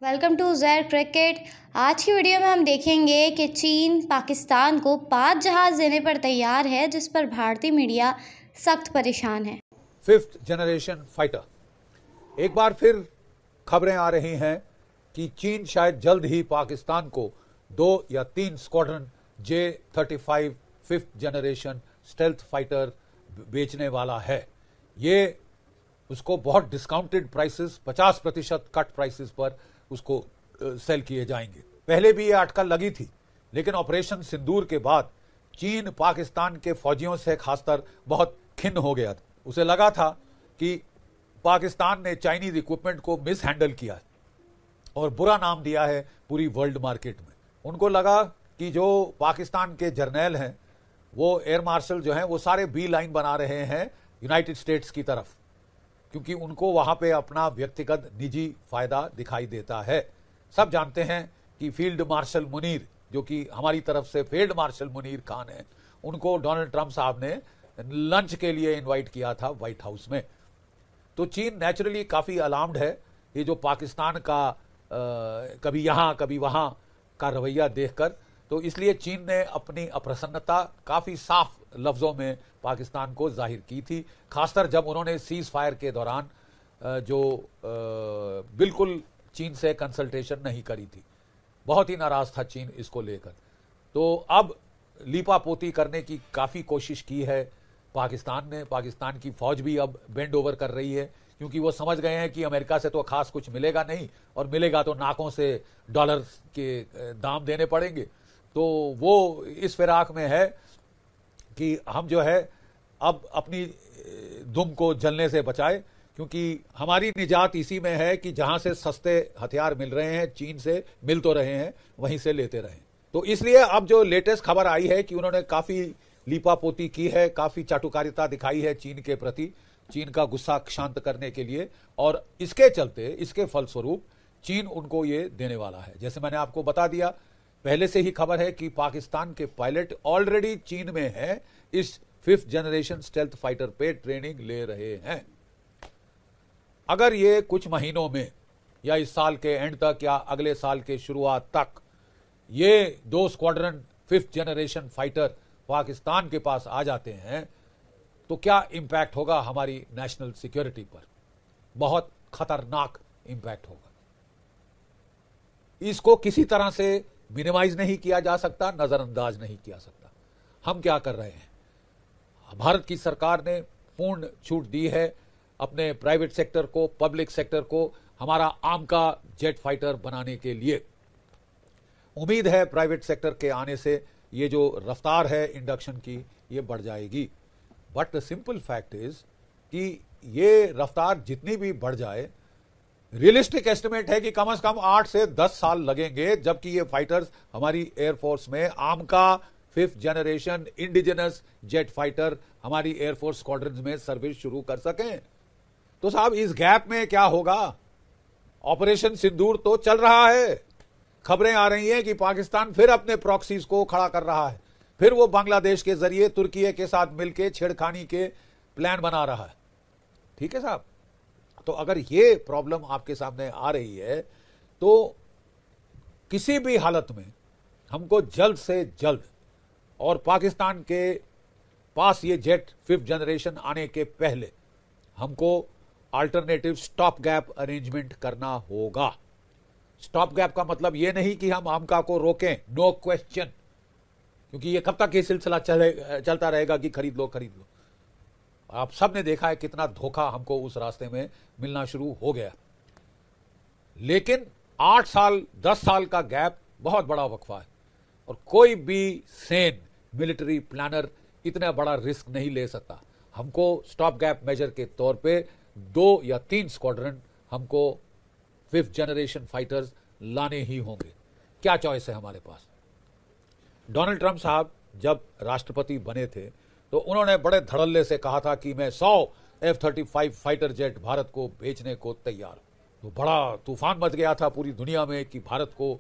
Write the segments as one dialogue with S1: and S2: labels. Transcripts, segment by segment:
S1: Welcome to ज़ेर cricket. आज की वीडियो में हम देखेंगे कि चीन पाकिस्तान को 5 जहाज़ देने पर तैयार है, जिस पर भारतीय मीडिया सख्त परेशान है।
S2: Fifth generation fighter. एक बार फिर खबरें आ रही हैं कि चीन शायद जल्द ही पाकिस्तान को 2 या 3 squadron J-35 fifth generation stealth fighter बेचने वाला है। ये उसको बहुत डिस्काउंटेड प्राइसेस 50% कट प्राइसेस पर उसको सेल किए जाएंगे। पहले भी ये अटकल लगी थी, लेकिन ऑपरेशन सिंदूर के बाद चीन पाकिस्तान के फौजियों से खासकर बहुत खिन्न हो गया था। उसे लगा था कि पाकिस्तान ने चाइनीज इक्विपमेंट को मिस हैंडल किया और बुरा नाम दिया है पूरी वर्ल्ड मार्केट में। उनको लगा कि जो पाकिस्तान के जर्नैल हैं, वो एयर मार्शल जो हैं, वो सारे बी लाइन बना रहे हैं यूनाइटेड स्टेट्स की तरफ, क्योंकि उनको वहां पे अपना व्यक्तिगत निजी फायदा दिखाई देता है। सब जानते हैं कि फील्ड मार्शल मुनीर, जो कि हमारी तरफ से फील्ड मार्शल मुनीर खान है, उनको डोनाल्ड ट्रंप साहब ने लंच के लिए इनवाइट किया था व्हाइट हाउस में। तो चीन नेचुरली काफी अलार्म्ड है ये जो पाकिस्तान का कभी यहां कभी वहां का रवैया देखकर। तो इसलिए चीन ने अपनी अप्रसन्नता काफी साफ लफ्जों में पाकिस्तान को जाहिर की थी, खासकर जब उन्होंने सीज फायर के दौरान जो बिल्कुल चीन से कंसल्टेशन नहीं करी थी। बहुत ही नाराज था चीन इसको लेकर। तो अब लीपापोती करने की काफी कोशिश की है पाकिस्तान ने। पाकिस्तान की फौज भी अब बेंड ओवर कर रही है, क्योंकि वो समझ गए हैं कि अमेरिका से तो खास कुछ मिलेगा नहीं, और मिलेगा तो नाकों से डॉलर के दाम देने पड़ेंगे। तो वो इस फिराक में है कि हम जो है अब अपनी दुम को जलने से बचाए, क्योंकि हमारी निजात इसी में है कि जहां से सस्ते हथियार मिल रहे हैं, चीन से मिल तो रहे हैं, वहीं से लेते रहें। तो इसलिए अब जो लेटेस्ट खबर आई है कि उन्होंने काफी लीपापोती की है, काफी चाटुकारिता दिखाई है चीन के प्रति, चीन का गुस्सा शांत करने के लिए, और इसके चलते, इसके फलस्वरूप चीन उनको ये देने वाला है। जैसे मैंने आपको बता दिया, पहले से ही खबर है कि पाकिस्तान के पायलट ऑलरेडी चीन में है, इस फिफ्थ जनरेशन स्टेल्थ फाइटर पे ट्रेनिंग ले रहे हैं। अगर ये कुछ महीनों में या इस साल के एंड तक या अगले साल के शुरुआत तक ये 2 squadron fifth generation fighter Pakistan के पास आ जाते हैं, तो क्या इंपैक्ट होगा हमारी नेशनल सिक्योरिटी पर? बहुत खतरनाक इंपैक्ट होगा। इसको किसी तरह से मिनिमाइज नहीं किया जा सकता, नजरअंदाज नहीं किया सकता। हम क्या कर रहे हैं? भारत की सरकार ने पूर्ण छूट दी है अपने प्राइवेट सेक्टर को, पब्लिक सेक्टर को हमारा आम का जेट फाइटर बनाने के लिए। उम्मीद है प्राइवेट सेक्टर के आने से ये जो रफ्तार है इंडक्शन की, ये बढ़ जाएगी। But the simple fact is कि ये रफ्तार जितनी भी बढ़ जाए, रियलिस्टिक एस्टिमेट है कि कम से कम 8 से 10 साल लगेंगे, जबकि ये फाइटर्स हमारी एयरफोर्स में आम का fifth generation indigenous jet fighter हमारी एयरफोर्स स्क्वाड्रन में सर्विस शुरू कर सकें। तो साहब, इस गैप में क्या होगा? ऑपरेशन सिंदूर तो चल रहा है। खबरें आ रही हैं कि पाकिस्तान फिर अपने प्रॉक्सीज को खड़ा कर रहा है, फिर वो बांग्लादेश के जरिए तुर्की के साथ मिलकर छेड़खानी के प्लान बना रहा है। ठीक है साहब, तो अगर ये प्रॉब्लम आपके सामने आ रही है, तो किसी भी हालत में हमको जल्द से जल्द, और पाकिस्तान के पास ये जेट फिफ्थ जनरेशन आने के पहले, हमको अल्टरनेटिव स्टॉप गैप अरेंजमेंट करना होगा। स्टॉप गैप का मतलब ये नहीं कि हम आमका को रोकें, नो क्वेश्चन, क्योंकि ये कब तक ये सिलसिला चलता रहेगा कि खरीद लो खरीद लो। आप सब ने देखा है कितना धोखा हमको उस रास्ते में मिलना शुरू हो गया। लेकिन 8 साल 10 साल का गैप बहुत बड़ा वक्फा है, और कोई भी सेन मिलिट्री प्लानर इतना बड़ा रिस्क नहीं ले सकता। हमको स्टॉप गैप मेजर के तौर पे 2 या 3 स्क्वाड्रन हमको फिफ्थ जनरेशन फाइटर्स लाने ही होंगे। क्या चॉइस है हमारे पास? डोनाल्ड ट्रंप साहब जब राष्ट्रपति बने थे, तो उन्होंने बड़े धड़ल्ले से कहा था कि मैं 100 F-35 फाइटर जेट भारत को बेचने को तैयार हूं। तो बड़ा तूफान मच गया था पूरी दुनिया में कि भारत को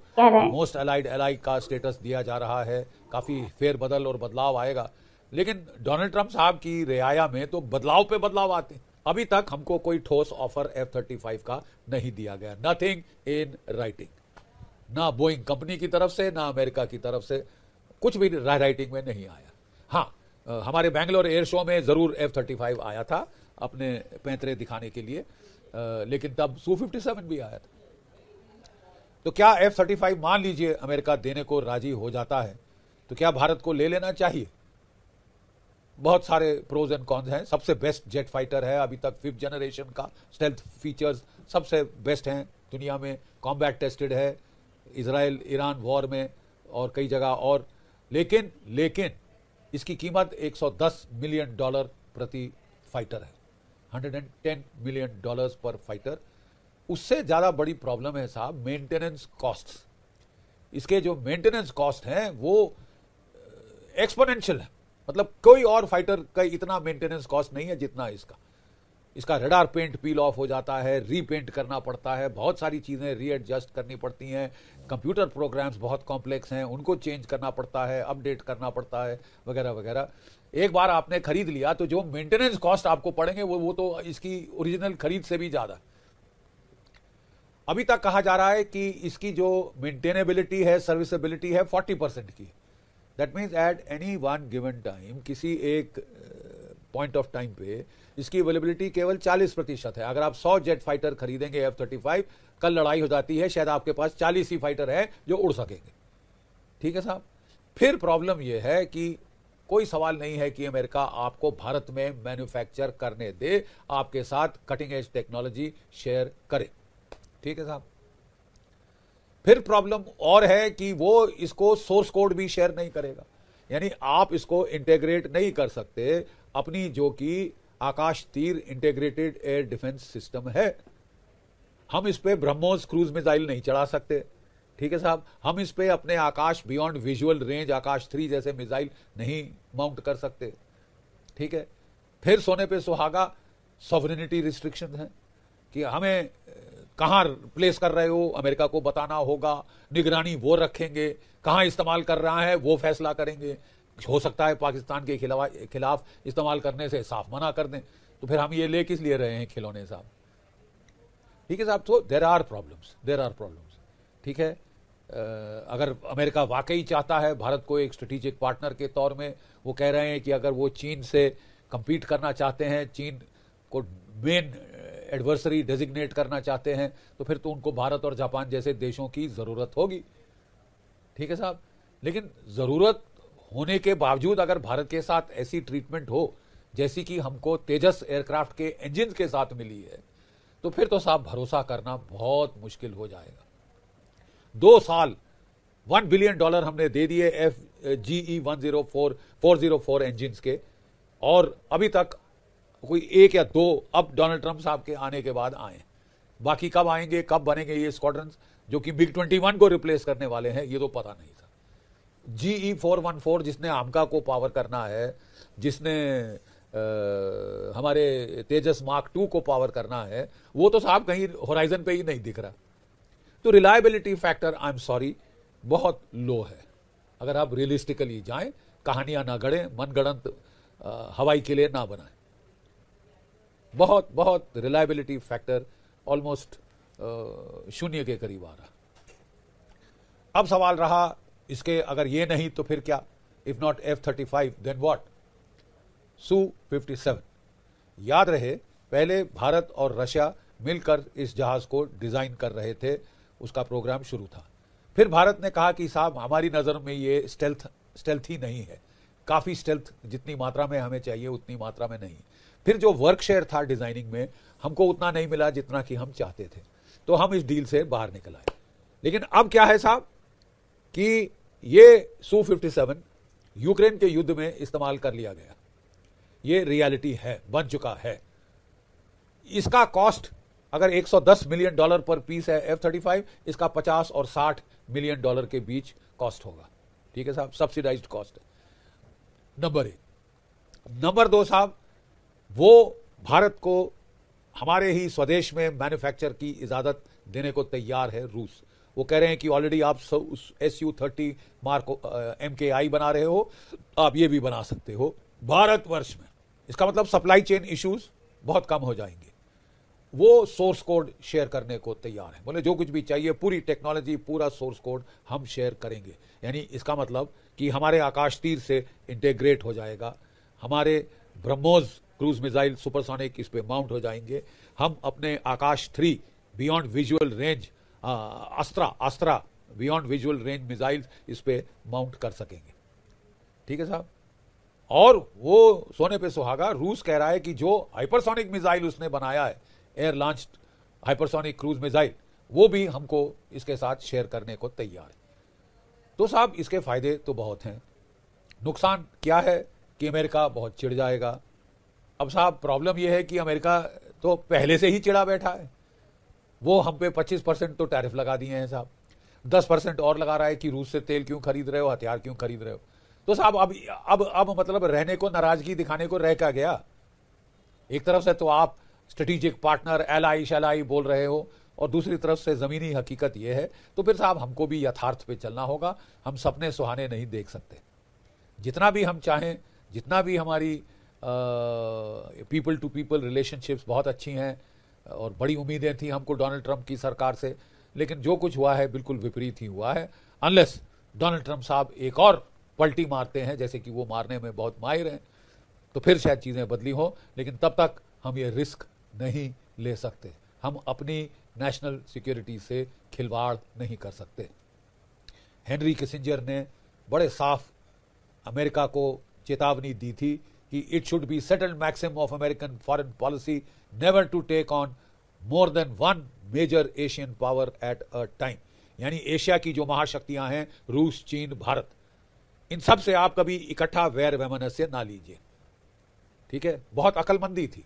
S2: मोस्ट अलाइड एलाई का स्टेटस दिया जा रहा है, काफी फेरबदल और बदलाव आएगा। लेकिन डोनाल्ड ट्रंप साहब की रियाया में तो बदलाव पे बदलाव आते हैं। अभी तक हमको कोई ठोस ऑफर F-35 का नहीं दिया गया, नथिंग इन राइटिंग, ना बोइंग कंपनी की तरफ से ना अमेरिका की तरफ से कुछ भी राइटिंग में नहीं आया। हाँ, हमारे बैंगलोर एयर शो में जरूर F-35 आया था अपने पैंतरे दिखाने के लिए, लेकिन तब Su-57 भी आया था। तो क्या F-35 मान लीजिए अमेरिका देने को राजी हो जाता है तो क्या भारत को ले लेना चाहिए? बहुत सारे प्रोज एंड कॉन्स हैं। सबसे बेस्ट जेट फाइटर है अभी तक 5th जनरेशन का, स्टेल्थ फीचर्स सबसे बेस्ट हैं दुनिया में, कॉम्बैट टेस्टेड है इजराइल ईरान वॉर में और कई जगह और। लेकिन इसकी कीमत $110 मिलियन प्रति फाइटर है, $110 मिलियन पर फाइटर। उससे ज्यादा बड़ी प्रॉब्लम है साहब मेंटेनेंस कॉस्ट। इसके जो मेंटेनेंस कॉस्ट हैं वो एक्सपोनेंशियल है, मतलब कोई और फाइटर का इतना मेंटेनेंस कॉस्ट नहीं है जितना इसका रडार पेंट पील ऑफ हो जाता है, रीपेंट करना पड़ता है, बहुत सारी चीजें रीएडजस्ट करनी पड़ती हैं, कंप्यूटर प्रोग्राम्स बहुत कॉम्प्लेक्स हैं, उनको चेंज करना पड़ता है, अपडेट करना पड़ता है, वगैरह वगैरह। एक बार आपने खरीद लिया तो जो मेंटेनेंस कॉस्ट आपको पड़ेंगे वो तो इसकी ओरिजिनल खरीद से भी ज्यादा। अभी तक कहा जा रहा है कि इसकी जो मेंटेनेबिलिटी है, सर्विसेबिलिटी है 40% की। That means at any one given time, किसी एक पॉइंट ऑफ टाइम पे इसकी अवेलेबिलिटी केवल 40% है। अगर आप 100 जेट फाइटर खरीदेंगे F-35, कल लड़ाई हो जाती है, शायद आपके पास 40 ही फाइटर है जो उड़ सकेंगे। ठीक है साहब। फिर प्रॉब्लम यह है कि कोई सवाल नहीं है कि अमेरिका आपको भारत में मैन्युफैक्चर करने दे, आपके साथ कटिंग एज टेक्नोलॉजी शेयर करे। ठीक है साहब। फिर प्रॉब्लम और है कि वो इसको सोर्स कोड भी शेयर नहीं करेगा, यानी आप इसको इंटीग्रेट नहीं कर सकते अपनी जो कि आकाश तीर इंटीग्रेटेड एयर डिफेंस सिस्टम है। हम इस पे ब्रह्मोस क्रूज मिसाइल नहीं चढ़ा सकते। ठीक है साहब। हम इस पे अपने आकाश बियॉन्ड विजुअल रेंज आकाश 3 जैसे मिसाइल नहीं माउंट कर सकते। ठीक है। फिर सोने पे सुहागा सॉवरेनिटी रिस्ट्रिक्शन है कि हमें कहां प्लेस कर रहे हो अमेरिका को बताना होगा, निगरानी वो रखेंगे, कहां इस्तेमाल कर रहा है वो फैसला करेंगे। हो सकता है पाकिस्तान के खिलाफ इस्तेमाल करने से साफ मना कर दें, तो फिर हम ये ले किस लिए रहे हैं खिलौने साहब। ठीक है साहब। तो देयर आर प्रॉब्लम्स। ठीक है। अगर अमेरिका वाकई चाहता है भारत को एक स्ट्रेटेजिक पार्टनर के तौर में, वो कह रहे हैं कि अगर वो चीन से कंपीट करना चाहते हैं, चीन को मेन एडवर्सरी डेजिग्नेट करना चाहते हैं, तो फिर तो उनको भारत और जापान जैसे देशों की जरूरत होगी। ठीक है साहब। लेकिन जरूरत होने के बावजूद अगर भारत के साथ ऐसी ट्रीटमेंट हो जैसी कि हमको तेजस एयरक्राफ्ट के इंजन के साथ मिली है, तो फिर तो साहब भरोसा करना बहुत मुश्किल हो जाएगा। 2 साल $1 बिलियन हमने दे दिए GE 404 इंजन के, और अभी तक कोई 1 या 2 अब डोनाल्ड ट्रंप साहब के आने के बाद आए। बाकी कब आएंगे, कब बनेंगे ये स्क्वाड्रन जो कि MiG-21 को रिप्लेस करने वाले हैं, ये तो पता नहीं था। GE 414 जिसने आमका को पावर करना है, जिसने हमारे तेजस मार्क 2 को पावर करना है, वो तो साहब कहीं होराइजन पे ही नहीं दिख रहा। तो reliability factor I am sorry बहुत लो है। अगर आप रियलिस्टिकली जाएं, कहानियां ना गढ़ें, मनगढ़ंत हवाई के लिए ना बनाएं। बहुत रिलायबिलिटी फैक्टर ऑलमोस्ट शून्य के करीब आ रहा। अब सवाल रहा इसके, अगर ये नहीं तो फिर क्या? If not F-35 then what? Su-57। याद रहे पहले भारत और रशिया मिलकर इस जहाज को डिजाइन कर रहे थे, उसका प्रोग्राम शुरू था। फिर भारत ने कहा कि साहब हमारी नजर में ये स्टेल्थ ही नहीं है, काफी स्टेल्थ जितनी मात्रा में हमें चाहिए उतनी मात्रा में नहीं। फिर जो वर्क शेयर था डिजाइनिंग में, हमको उतना नहीं मिला जितना कि हम चाहते थे, तो हम इस डील से बाहर निकल आए। लेकिन अब क्या है साहब कि ये Su-57 यूक्रेन के युद्ध में इस्तेमाल कर लिया गया, ये रियलिटी है, बन चुका है। इसका कॉस्ट अगर $110 मिलियन पर पीस है F-35, इसका 50 और $60 मिलियन के बीच कॉस्ट होगा। ठीक है साहब, सब्सिडाइज्ड कॉस्ट है। नंबर 1। नंबर 2 साहब, वो भारत को हमारे ही स्वदेश में मैन्युफैक्चर की इजाजत देने को तैयार है रूस। वो कह रहे हैं कि ऑलरेडी आप Su-30 मार्क MKI बना रहे हो, आप ये भी बना सकते हो भारतवर्ष में। इसका मतलब सप्लाई चेन इश्यूज बहुत कम हो जाएंगे। वो सोर्स कोड शेयर करने को तैयार है, बोले जो कुछ भी चाहिए पूरी टेक्नोलॉजी, पूरा सोर्स कोड हम शेयर करेंगे। यानी इसका मतलब कि हमारे आकाश तीर से इंटीग्रेट हो जाएगा, हमारे ब्रह्मोस क्रूज मिसाइल सुपरसोनिक इस पे माउंट हो जाएंगे, हम अपने आकाश 3 beyond visual range अस्त्रा beyond visual range missiles इस पे माउंट कर सकेंगे। ठीक है साहब। और वो सोने पे सुहागा, रूस कह रहा है कि जो हाइपरसोनिक मिसाइल उसने बनाया है, air launched hypersonic cruise missile, वो भी हमको इसके साथ शेयर करने को तैयार है। तो साहब इसके फायदे तो बहुत हैं, नुकसान क्या है कि अमेरिका बहुत चिढ़ जाएगा। अब साहब प्रॉब्लम यह है कि अमेरिका तो पहले से ही चिढ़ा बैठा है, वो हम पे 25% तो टैरिफ लगा दिए हैं साहब, 10% और लगा रहा है कि रूस से तेल क्यों खरीद रहे हो, हथियार क्यों खरीद रहे हो। तो साहब अब मतलब रहने को, नाराजगी दिखाने को रह क्या गया। एक तरफ से तो आप स्ट्रेटेजिक पार्टनर, एलाई शलाई बोल रहे हो, और दूसरी तरफ से जमीनी हकीकत यह है। तो फिर साहब हमको भी यथार्थ पे चलना होगा, हम सपने सुहाने नहीं देख सकते। जितना भी हम चाहें, जितना भी हमारी पीपल टू पीपल रिलेशनशिप्स बहुत अच्छी हैं और बड़ी उम्मीदें थी हमको डोनाल्ड ट्रंप की सरकार से, लेकिन जो कुछ हुआ है बिल्कुल विपरीत ही हुआ है। अनलेस डोनाल्ड ट्रंप साहब एक और पलटी मारते हैं, जैसे कि वो मारने में बहुत माहिर हैं, तो फिर शायद चीजें बदली हो। लेकिन तब तक हम ये रिस्क नहीं ले सकते, हम अपनी नेशनल सिक्योरिटी से खिलवाड़ नहीं कर सकते। हेनरी किसिंजर ने बड़े साफ अमेरिका को चेतावनी दी थी कि it should be settled maxim of American foreign policy never to take on more than one major Asian power at a time. यानी एशिया की जो महाशक्तियां हैं, रूस, चीन, भारत, इन सब से आप कभी इकट्ठा वैर वैमनस्य ना लीजिए। ठीक है, बहुत अकलमंदी थी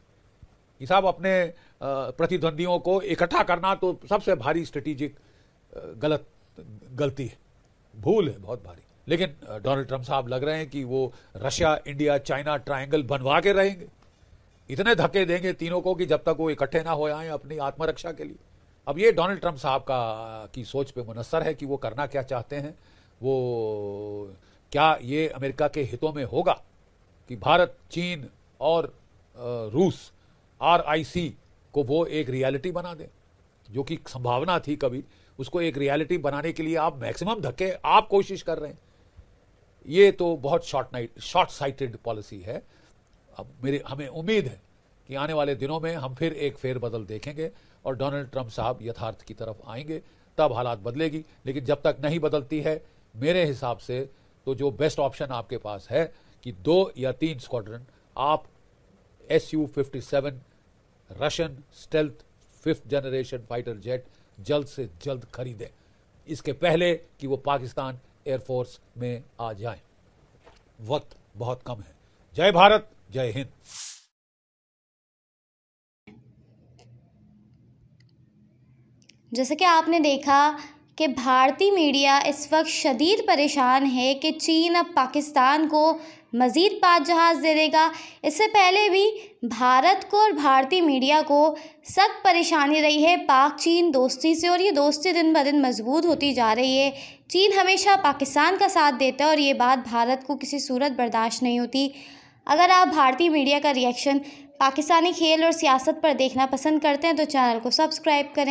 S2: कि साहब अपने प्रतिद्वंदियों को इकट्ठा करना तो सबसे भारी स्ट्रेटेजिक गलती है, भूल है बहुत भारी। लेकिन डोनाल्ड ट्रंप साहब लग रहे हैं कि वो रशिया, इंडिया, चाइना ट्रायंगल बनवा के रहेंगे, इतने धक्के देंगे तीनों को कि जब तक वो इकट्ठे ना हो आए अपनी आत्मरक्षा के लिए। अब ये डोनाल्ड ट्रंप साहब की सोच पे मुनस्सर है कि वो करना क्या चाहते हैं। वो क्या ये अमेरिका के हितों में होगा कि भारत, चीन और रूस, RIC को वो एक रियलिटी बना दे, जो कि संभावना थी कभी, उसको एक रियलिटी बनाने के लिए आप मैक्सिमम धक्के आप कोशिश कर रहे हैं। ये तो बहुत शॉर्ट साइटेड पॉलिसी है। अब हमें उम्मीद है कि आने वाले दिनों में हम फिर एक फेरबदल देखेंगे और डोनाल्ड ट्रंप साहब यथार्थ की तरफ आएंगे, तब हालात बदलेगी। लेकिन जब तक नहीं बदलती है, मेरे हिसाब से तो जो बेस्ट ऑप्शन आपके पास है कि 2 या 3 स्क्वाड्रन आप Su-57 Russian stealth 5th generation fighter jet जल्द से जल्द खरीदें, इसके पहले कि वो पाकिस्तान एयरफोर्स में आ जाएं। वक्त बहुत कम है। जय भारत, जय हिंद।
S1: जैसे कि आपने देखा कि भारतीय मीडिया इस वक्त शदीद परेशान है कि चीन अब पाकिस्तान को मज़ीद 5 जहाज़ दे देगा। इससे पहले भी भारत को और भारतीय मीडिया को सख्त परेशानी रही है पाक चीन दोस्ती से, और ये दोस्ती दिन ब दिन मजबूत होती जा रही है। चीन हमेशा पाकिस्तान का साथ देता है और ये बात भारत को किसी सूरत बर्दाश्त नहीं होती। अगर आप भारतीय मीडिया का रिएक्शन पाकिस्तानी खेल और सियासत पर देखना पसंद करते हैं तो चैनल को सब्सक्राइब करें।